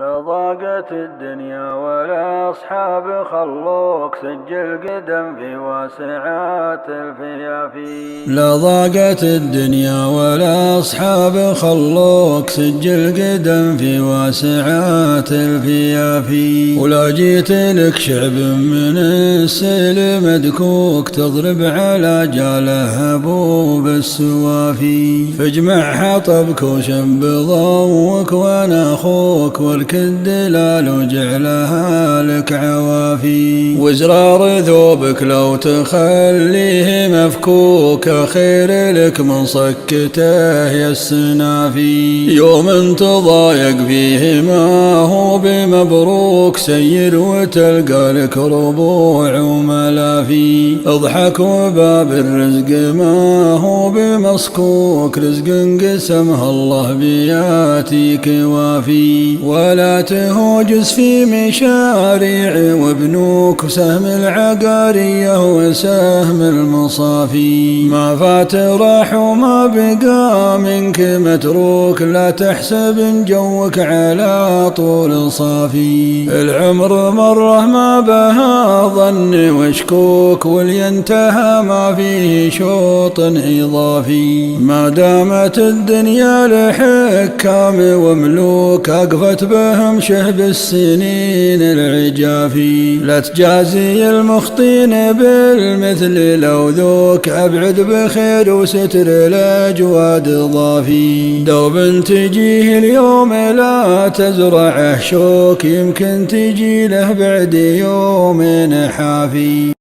لو ضاقت الدنيا والأصحاب خلوك سجل قدم في واسعات الفيافي. لا ضاقت الدنيا والأصحاب خلوك سجل قدم في واسعات الفيافي. ولا جيت لك شعب من السيل مدكوك تضرب على جاله أبوب السوافي. فاجمع حطبك وشب ضوك وانا أخوك الدلال وجعلها لك عوافي. وزرار ثوبك لو تخليه مفكوك خير لك من صكته يا السنافي. يوم تضايق فيه ما هو بمبروك سير وتلقى لك ربوع وملافي. اضحك وباب الرزق ما هو بمصكوك رزق انقسمه الله بياتيك وافي. ولا تهوجس في مشاريع وابنوك سهم العقارية وسهم المصافي. ما فات راح وما بقى منك متروك لا تحسب ان جوك على طول صافي. العمر مرة ما بها ظن وشكوك ولينتهى ما فيه شوط إضافي. ما دامت الدنيا لحكام وملوك أقفت بهم شهب السنين العجافي. لا تجازي المخطين بالمثل لو ذوك أبعد بخير وستر الأجواد ضافي. دوب تجيه اليوم لا تزرعه شوك يمكن تجي له بعد يوم حافي.